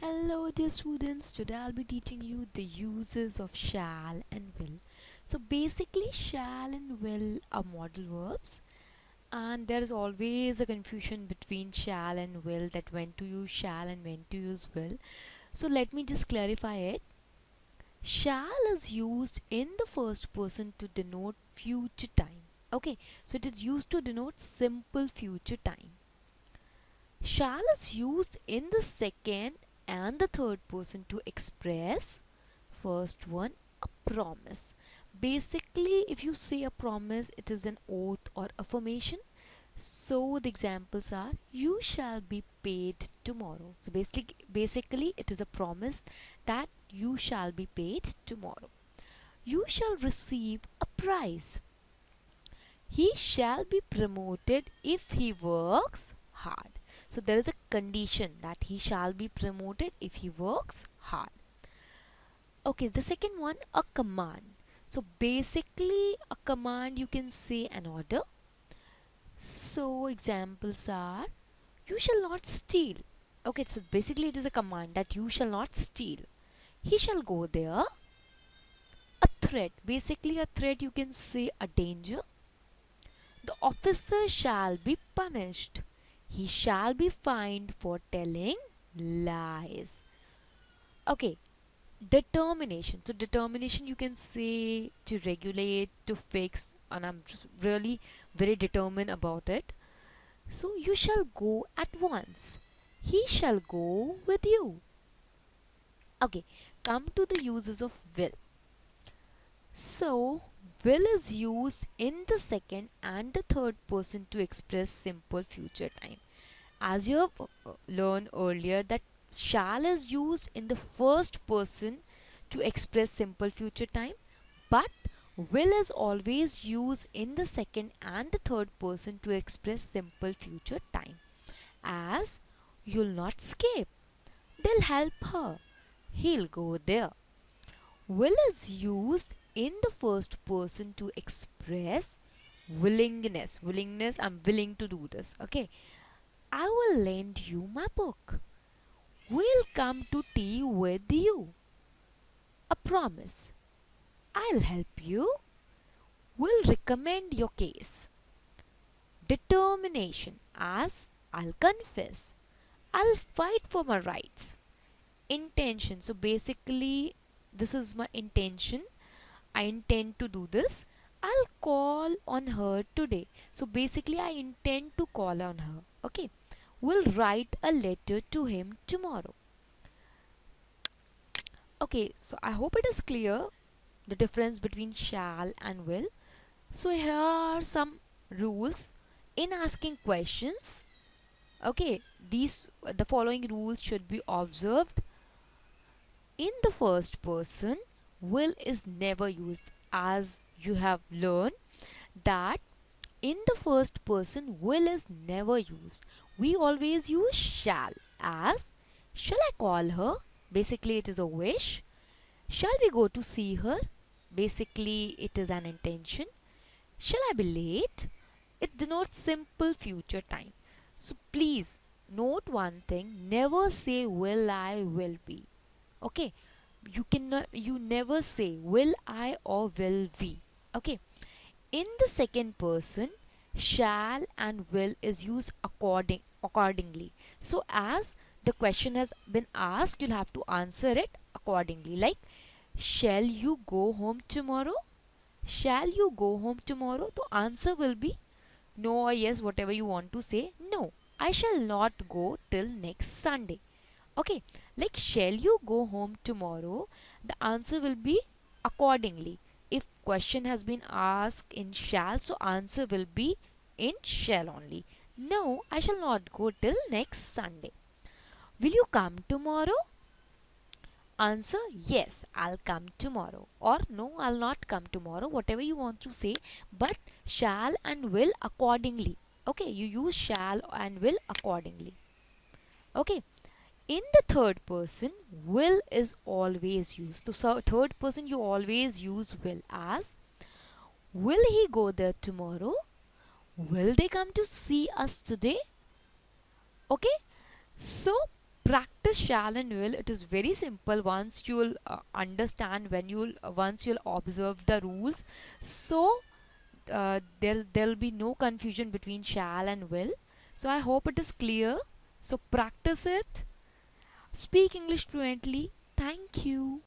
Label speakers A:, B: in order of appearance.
A: Hello dear students, today I'll be teaching you the uses of shall and will. So basically shall and will are modal verbs, and there is always a confusion between shall and will, that when to use shall and when to use will. So let me just clarify it. Shall is used in the first person to denote future time. Okay, so it is used to denote simple future time. Shall is used in the second and the third person to express first one, a promise. Basically, if you say a promise, it is an oath or affirmation. So the examples are, you shall be paid tomorrow. So basically it is a promise that you shall be paid tomorrow. You shall receive a prize. He shall be promoted if he works hard. So there is a condition that he shall be promoted if he works hard. Okay, the second one, a command. So basically a command, you can say an order. So examples are, you shall not steal. Okay, so basically it is a command that you shall not steal. He shall go there. A threat. Basically a threat, you can say a danger. The officer shall be punished. He shall be fined for telling lies. Okay, determination. So determination, you can say to regulate, to fix, and I'm just really very determined about it. So you shall go at once. He shall go with you. Okay, come to the uses of will. So will is used in the second and the third person to express simple future time. As you have learned earlier, that shall is used in the first person to express simple future time, but will is always used in the second and the third person to express simple future time. As, you'll not escape, they'll help her, he'll go there. Will is used in the first person to express willingness. Willingness, I'm willing to do this. Okay, I will lend you my book. We'll come to tea with you. A promise. I'll help you. We'll recommend your case. Determination. As, I'll confess. I'll fight for my rights. Intention. So basically, this is my intention. I intend to do this. I'll call on her today. So basically, I intend to call on her. Okay. We'll write a letter to him tomorrow. Okay, so I hope it is clear the difference between shall and will. So here are some rules in asking questions. Okay, the following rules should be observed. In the first person, will is never used, as you have learned that in the first person will is never used. We always use shall. As, shall I call her? Basically it is a wish. Shall we go to see her? Basically it is an intention. Shall I be late? It denotes simple future time. So please note one thing, never say will I, will be. Okay, you never say will I or will we. Okay, in the second person, shall and will is used accordingly. So as the question has been asked, you'll have to answer it accordingly. Like, shall you go home tomorrow? Shall you go home tomorrow? The answer will be no or yes, whatever you want to say. No, I shall not go till next Sunday. Okay, like, shall you go home tomorrow? The answer will be accordingly. If question has been asked in shall, so answer will be in shall only. No, I shall not go till next Sunday. Will you come tomorrow? Answer, yes, I'll come tomorrow. Or no, I'll not come tomorrow. Whatever you want to say, but shall and will accordingly. Okay, you use shall and will accordingly. Okay, in the third person, will is always used. So third person, you always use will. As, will he go there tomorrow? Will they come to see us today? Okay, so practice shall and will. It is very simple once you'll understand, when you'll once you'll observe the rules. So there'll be no confusion between shall and will. So I hope it is clear. So practice it. Speak English fluently. Thank you.